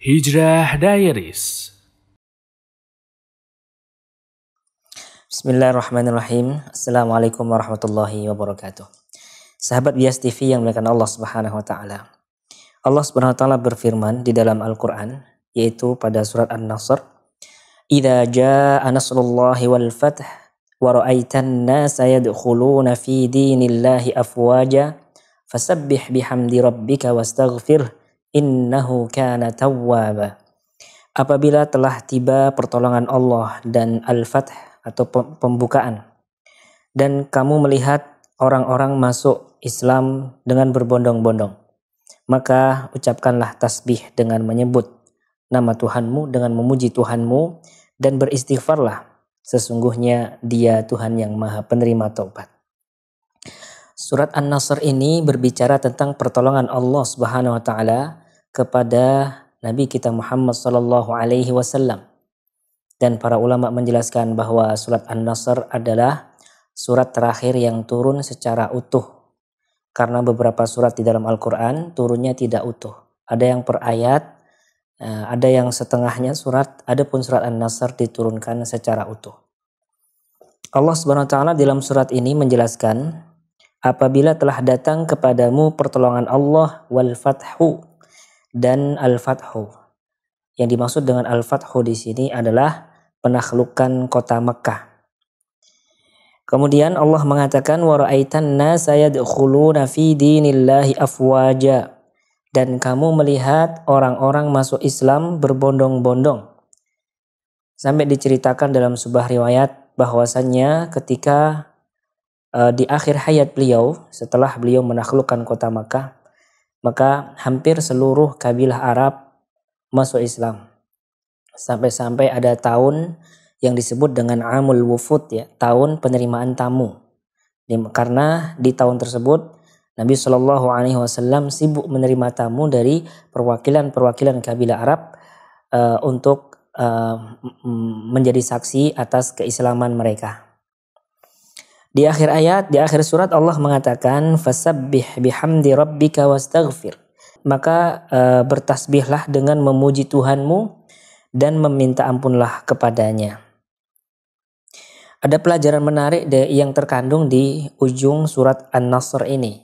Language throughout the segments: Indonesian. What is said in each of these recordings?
Hijrah Diaries. Bismillahirrahmanirrahim. Assalamualaikum warahmatullahi wabarakatuh. Sahabat Bias TV yang dimuliakan Allah Subhanahu wa taala. Allah Subhanahu wa taala berfirman di dalam Al-Qur'an, yaitu pada surat An-Nasr, "Idza jaa nasrullahi wal fath wa ra'aitan nasa yadkhuluna fi dinillahi afwaja fasabbih bihamdi rabbika wastaghfir innahu kana tawwaba." Apabila telah tiba pertolongan Allah dan Al-Fath atau pembukaan, dan kamu melihat orang-orang masuk Islam dengan berbondong-bondong, maka ucapkanlah tasbih dengan menyebut nama Tuhanmu, dengan memuji Tuhanmu, dan beristighfarlah, sesungguhnya Dia Tuhan yang Maha Penerima Taubat. Surat An-Nasr ini berbicara tentang pertolongan Allah Subhanahu wa taala kepada Nabi kita Muhammad sallallahu alaihi wasallam. Dan para ulama menjelaskan bahwa surat An-Nasr adalah surat terakhir yang turun secara utuh. Karena beberapa surat di dalam Al-Quran turunnya tidak utuh. Ada yang per ayat, ada yang setengahnya surat, adapun surat An-Nasr diturunkan secara utuh. Allah Subhanahu wa taala dalam surat ini menjelaskan, apabila telah datang kepadamu pertolongan Allah wal fathu dan al-fathu. Yang dimaksud dengan al-fathu di sini adalah penaklukan kota Mekkah. Kemudian Allah mengatakan wa ra'aitan nasa yadkhuluna fi dinillahi afwaja, dan kamu melihat orang-orang masuk Islam berbondong-bondong. Sampai diceritakan dalam sebuah riwayat bahwasannya ketika di akhir hayat beliau, setelah beliau menaklukkan kota Makkah, maka hampir seluruh kabilah Arab masuk Islam. Sampai-sampai ada tahun yang disebut dengan Amul Wufud, ya, tahun penerimaan tamu. Karena di tahun tersebut Nabi Shallallahu Alaihi Wasallam sibuk menerima tamu dari perwakilan kabilah Arab untuk menjadi saksi atas keislaman mereka. Di akhir ayat, di akhir surat Allah mengatakan fasabbih bihamdi rabbika wastaghfir. Maka bertasbihlah dengan memuji Tuhanmu dan meminta ampunlah kepadanya. Ada pelajaran menarik yang terkandung di ujung surat An-Nasr ini.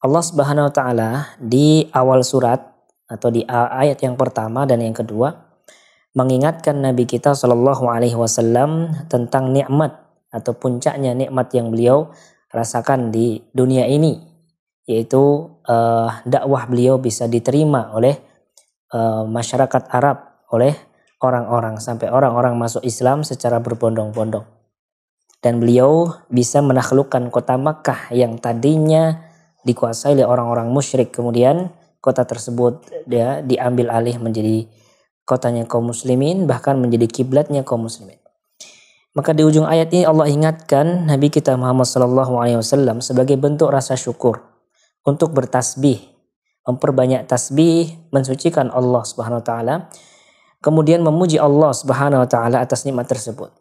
Allah Subhanahu wa taala di awal surat atau di ayat yang pertama dan yang kedua mengingatkan Nabi kita Shallallahu alaihi wasallam tentang nikmat atau puncaknya nikmat yang beliau rasakan di dunia ini, yaitu dakwah beliau bisa diterima oleh masyarakat Arab, oleh orang-orang, sampai orang-orang masuk Islam secara berbondong-bondong. Dan beliau bisa menaklukkan kota Makkah yang tadinya dikuasai oleh orang-orang musyrik. Kemudian kota tersebut diambil alih menjadi kotanya kaum muslimin, bahkan menjadi kiblatnya kaum muslimin. Maka di ujung ayat ini Allah ingatkan Nabi kita Muhammad SAW sebagai bentuk rasa syukur untuk bertasbih, memperbanyak tasbih, mensucikan Allah Subhanahu wa taala. Kemudian memuji Allah Subhanahu wa taala atas nikmat tersebut.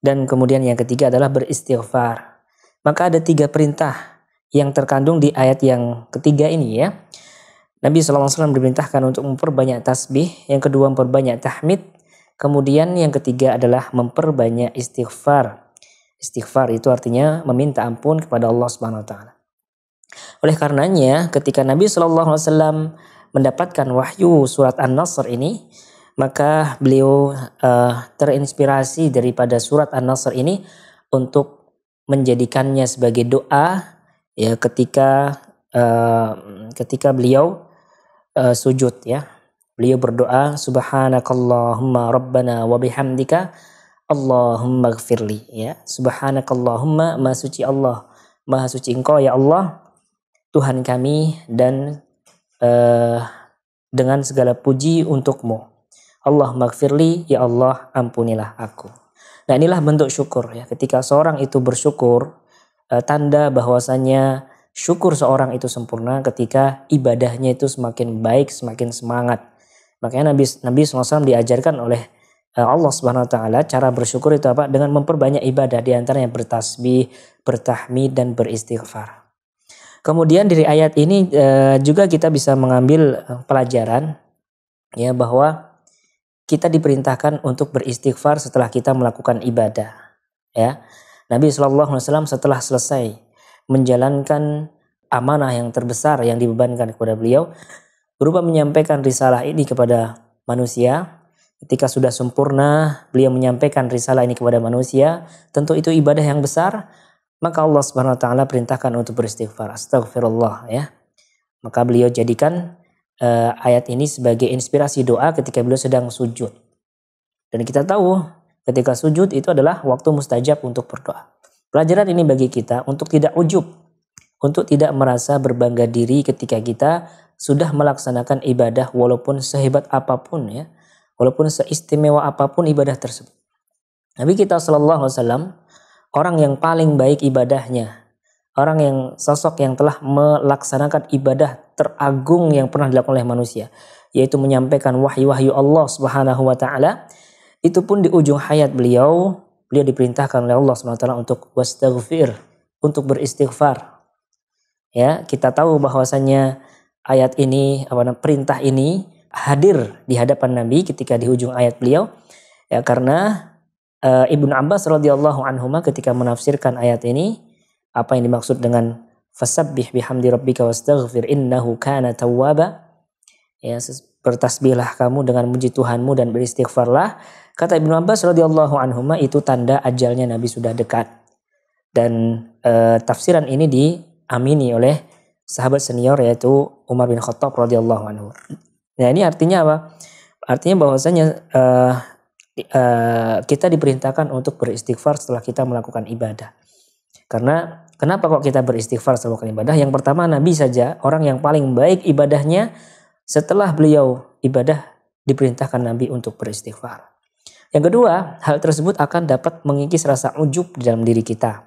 Dan kemudian yang ketiga adalah beristighfar. Maka ada 3 perintah yang terkandung di ayat yang ketiga ini, ya. Nabi SAW diperintahkan untuk memperbanyak tasbih, yang kedua memperbanyak tahmid, kemudian yang ketiga adalah memperbanyak istighfar. Istighfar itu artinya meminta ampun kepada Allah Subhanahu wa taala. Oleh karenanya ketika Nabi SAW mendapatkan wahyu surat An-Nasr ini, maka beliau terinspirasi daripada surat An-Nasr ini untuk menjadikannya sebagai doa, ya, ketika beliau sujud, ya. Beliau berdoa, subhanakallahumma rabbana wa bihamdika Allahumma gfirli, ya. Subhanakallahumma, maha suci Allah, maha suci Engkau ya Allah Tuhan kami, dan dengan segala puji untukmu. Allah maghfirli, ya Allah ampunilah aku. Nah, inilah bentuk syukur, ya. Ketika seorang itu bersyukur, tanda bahwasanya syukur seorang itu sempurna ketika ibadahnya itu semakin baik, semakin semangat. Makanya Nabi SAW diajarkan oleh Allah Subhanahu wa taala cara bersyukur itu apa? Dengan memperbanyak ibadah, di antaranya bertasbih, bertahmid, dan beristighfar. Kemudian dari ayat ini juga kita bisa mengambil pelajaran ya, bahwa kita diperintahkan untuk beristighfar setelah kita melakukan ibadah. Ya, Nabi SAW setelah selesai menjalankan amanah yang terbesar yang dibebankan kepada beliau, berupa menyampaikan risalah ini kepada manusia. Ketika sudah sempurna beliau menyampaikan risalah ini kepada manusia, tentu itu ibadah yang besar. Maka Allah Subhanahu wa taala perintahkan untuk beristighfar, astagfirullah, ya. Maka beliau jadikan ayat ini sebagai inspirasi doa ketika beliau sedang sujud. Dan kita tahu ketika sujud itu adalah waktu mustajab untuk berdoa. Pelajaran ini bagi kita untuk tidak ujub, untuk tidak merasa berbangga diri ketika kita sudah melaksanakan ibadah walaupun sehebat apapun, ya, walaupun seistimewa apapun ibadah tersebut. Nabi kita SAW orang yang paling baik ibadahnya, orang yang sosok yang telah melaksanakan ibadah teragung yang pernah dilakukan oleh manusia, yaitu menyampaikan wahyu-wahyu Allah Subhanahu wa taala. Itu pun di ujung hayat beliau diperintahkan oleh Allah Subhanahu wa taala untuk wastaghfir, untuk beristighfar. Ya, kita tahu bahwasanya ayat ini, perintah ini hadir di hadapan Nabi ketika di ujung ayat beliau, ya, karena Ibnu Abbas radhiyallahu anhuma ketika menafsirkan ayat ini, apa yang dimaksud dengan fasabbih bihamdi rabbika wastaghfir innahu kana tawwaba, ya, bertasbihlah kamu dengan muji Tuhanmu dan beristighfarlah. Kata Ibnu Abbas radhiyallahu anhuma, itu tanda ajalnya Nabi sudah dekat. Dan tafsiran ini diamini oleh sahabat senior yaitu Umar bin Khattab radhiyallahu anhu. Nah, ini artinya apa? Artinya bahwasanya kita diperintahkan untuk beristighfar setelah kita melakukan ibadah. Karena kenapa kok kita beristighfar setelah melakukan ibadah? Yang pertama, Nabi saja orang yang paling baik ibadahnya, setelah beliau ibadah diperintahkan Nabi untuk beristighfar. Yang kedua, hal tersebut akan dapat mengikis rasa ujub di dalam diri kita,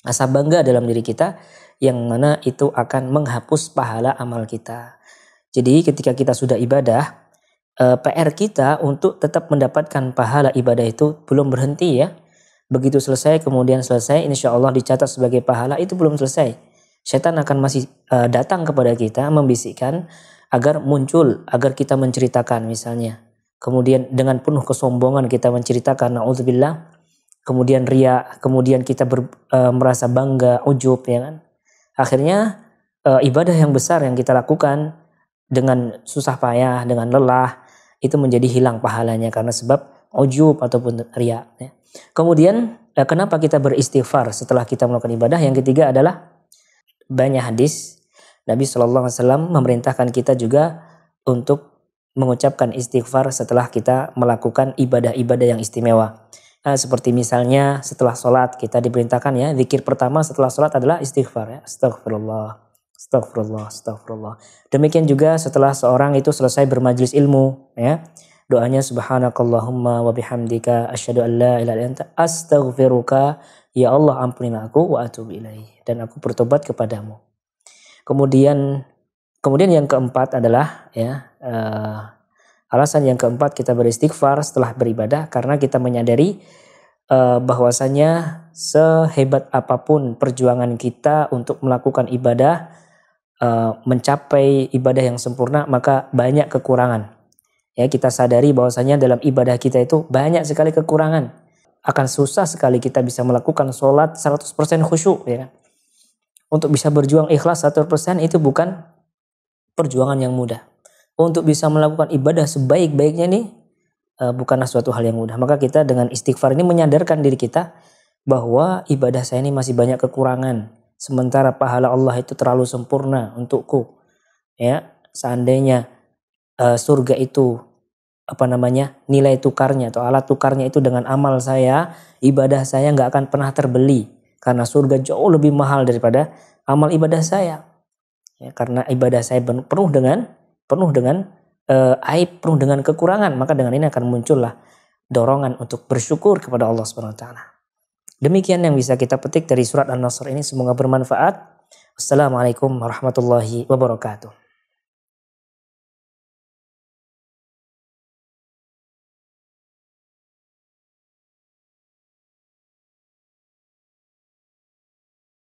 rasa bangga dalam diri kita, yang mana itu akan menghapus pahala amal kita. Jadi ketika kita sudah ibadah, PR kita untuk tetap mendapatkan pahala ibadah itu belum berhenti, ya. Begitu selesai kemudian selesai, insya Allah dicatat sebagai pahala, itu belum selesai. Setan akan masih datang kepada kita membisikkan agar muncul, agar kita menceritakan misalnya. Kemudian dengan penuh kesombongan kita menceritakan, na'udzubillah. Kemudian riya, kemudian kita merasa bangga, ujub, ya kan. Akhirnya ibadah yang besar yang kita lakukan dengan susah payah, dengan lelah, itu menjadi hilang pahalanya karena sebab ujub ataupun riya, ya. Kemudian kenapa kita beristighfar setelah kita melakukan ibadah? Yang ketiga adalah banyak hadis Nabi SAW memerintahkan kita juga untuk mengucapkan istighfar setelah kita melakukan ibadah-ibadah yang istimewa. Seperti misalnya setelah sholat kita diperintahkan, ya, zikir pertama setelah sholat adalah istighfar, ya. Astagfirullah, astagfirullah, astagfirullah. Demikian juga setelah seorang itu selesai bermajlis ilmu, ya, doanya subhanakallahumma wa bihamdika asyhadu an la ilaha illa anta astaghfiruka, ya Allah ampunilah aku wa atubu ilaih, dan aku bertobat kepadamu. Kemudian yang keempat adalah, ya, alasan yang keempat kita beristighfar setelah beribadah karena kita menyadari bahwasanya sehebat apapun perjuangan kita untuk melakukan ibadah, mencapai ibadah yang sempurna, maka banyak kekurangan. Ya, kita sadari bahwasanya dalam ibadah kita itu banyak sekali kekurangan. Akan susah sekali kita bisa melakukan sholat 100% khusyuk, ya. Untuk bisa berjuang ikhlas 100% itu bukan perjuangan yang mudah. Untuk bisa melakukan ibadah sebaik-baiknya nih bukanlah suatu hal yang mudah. Maka kita dengan istighfar ini menyadarkan diri kita bahwa ibadah saya ini masih banyak kekurangan. Sementara pahala Allah itu terlalu sempurna untukku. Ya, seandainya surga itu nilai tukarnya atau alat tukarnya itu dengan amal saya, ibadah saya nggak akan pernah terbeli, karena surga jauh lebih mahal daripada amal ibadah saya, ya, karena ibadah saya penuh dengan aib, penuh dengan kekurangan. Maka dengan ini akan muncullah dorongan untuk bersyukur kepada Allah Subhanahu wa taala. Demikian yang bisa kita petik dari surat An-Nasr ini, semoga bermanfaat. Wassalamualaikum warahmatullahi wabarakatuh.